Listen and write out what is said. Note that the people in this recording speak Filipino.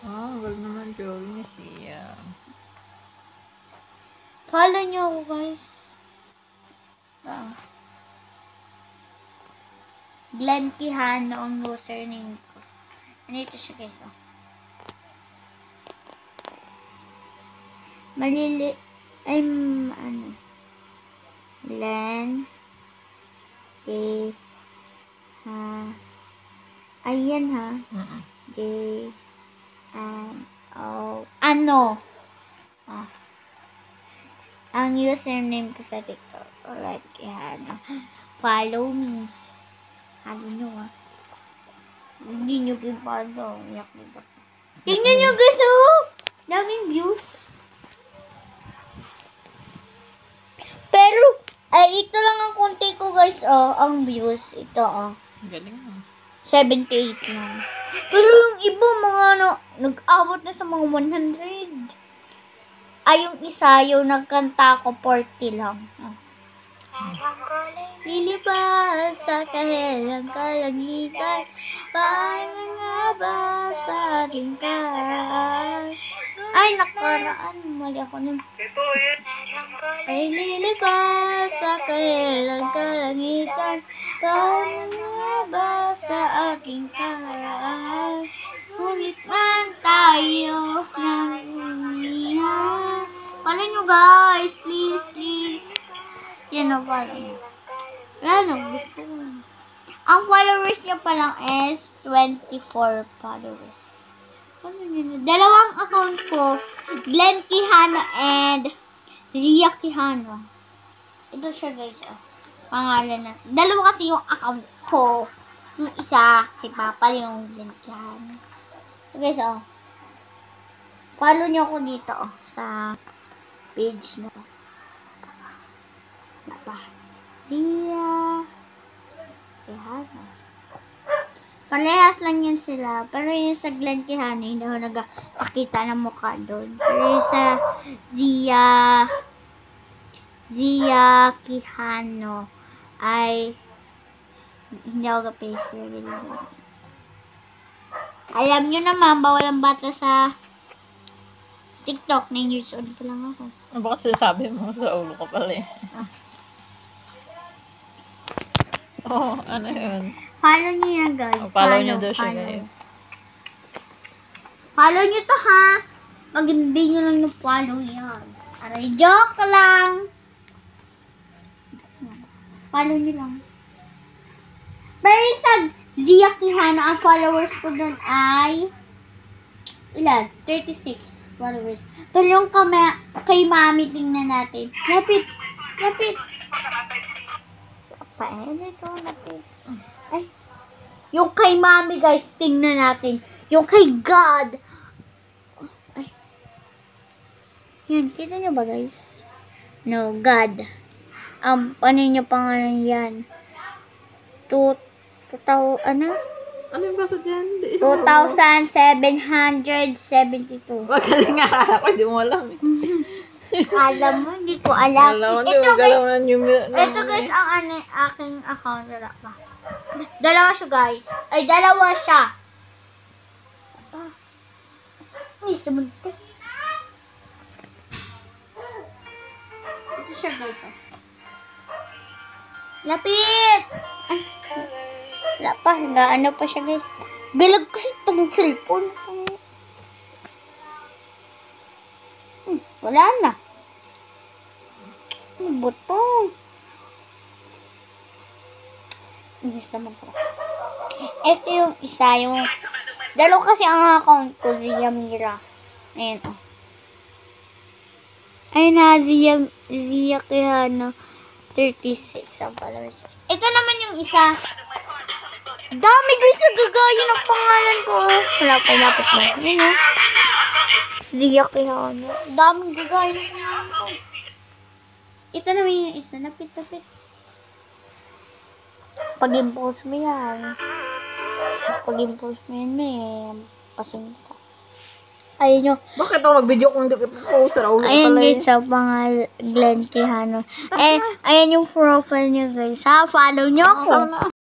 Ang galing naman, Joel niya siya. Follow nyo ako, guys. Glenn Quijano ang username ko. Nandito siya, guys. Glenn ayan ha. Ang username ko sa TikTok. Alright, Quijano. Follow me. Follow nyo ha. Hindi nyo pinfollow. Tingnan nyo guys daming views. Pero, ito lang ang konti ko guys, ang views. Ito, Galing mo. 78 lang. Pero yung iba, nag-abot na sa mga 100. Yung isa, yung nagkanta ko, 40 lang. Lilibas sa kahelang kalangitan, paano nga ba sa aking kahay? Ay, nakaraan. Mali ako nun. Ay, lilibas sa kahelang kalangitan, paano nga ba sa aking kahay? Ngunit man tayo ng umihan. Follow nyo guys, please. Yan o, follow nyo. Gusto mo. Ang followers niya pa lang is 24 followers. Dalawang account ko, Glenn Quijano and Zia Quijano. Ito siya guys, pangalan na. Dalawa kasi yung account ko. Yung isa, si Papa, yung Glenn Quijano. So guys, follow nyo ako dito, sa page na to. Zia Quijano. Parehas lang yan sila. Pero yung sa Glenn Quijano, hindi ako nagpakita ng mukha doon. Pero yung sa Zia Quijano ay hindi ako ka-paste. Alam nyo naman, bawal ang bata sa TikTok. 9 years old pa lang ako. Bakit sinasabi mo? Sa ulo ka pala eh. Ano yun? Follow nyo yan, guys. Follow nyo daw siya, guys. Follow nyo to, ha? Pag hindi nyo lang yung follow yan. Aray, joke lang. Follow nyo lang. Pero sa Zia Quijano, ang followers ko dun ay ilan? 36 followers. Pero yung kay Mami, tingnan natin. Lapit. Ito natin. Ay. Yung kay Mami, guys, tingnan natin. Yung kay God. Ay. Yan, kita nyo ba, guys? No, God. Ano nyo pangalan yan? Ano yung basa dyan? 2,772. Magaling nga. Ako hindi mo alam eh. Alam mo, hindi ko alam. Ito guys, ang aking account. Dalawa siya, guys. Ay, dalawa siya. Hindi sumunod. Ito siya, guys. Lapit! Ay, wala pa. Ano pa siya, guys. Galag kasi itong cellphone. Wala na. Buto. Gusto mo pa. Ito yung isa, yung dalawa kasi ang account ko, Zia Mira. Ayan, Ayun na, Zia Quijano 36 ang followers. Ito naman yung isa. Dami guys, nagagaya ng pangalan ko. Wala pa, lapit mo. Ayan, Zia Quijano. Daming gagaya ng pangalan ko. Ito naman yung isa. Napit. Pag-impose mo yan. May pasinta. Ayun nyo. Bakit ako mag-video kung hindi ko sa ulo ka pala Ayun guys, sa pangal Glenn Quijano. Ayan yung profile nyo guys. Follow nyo ako.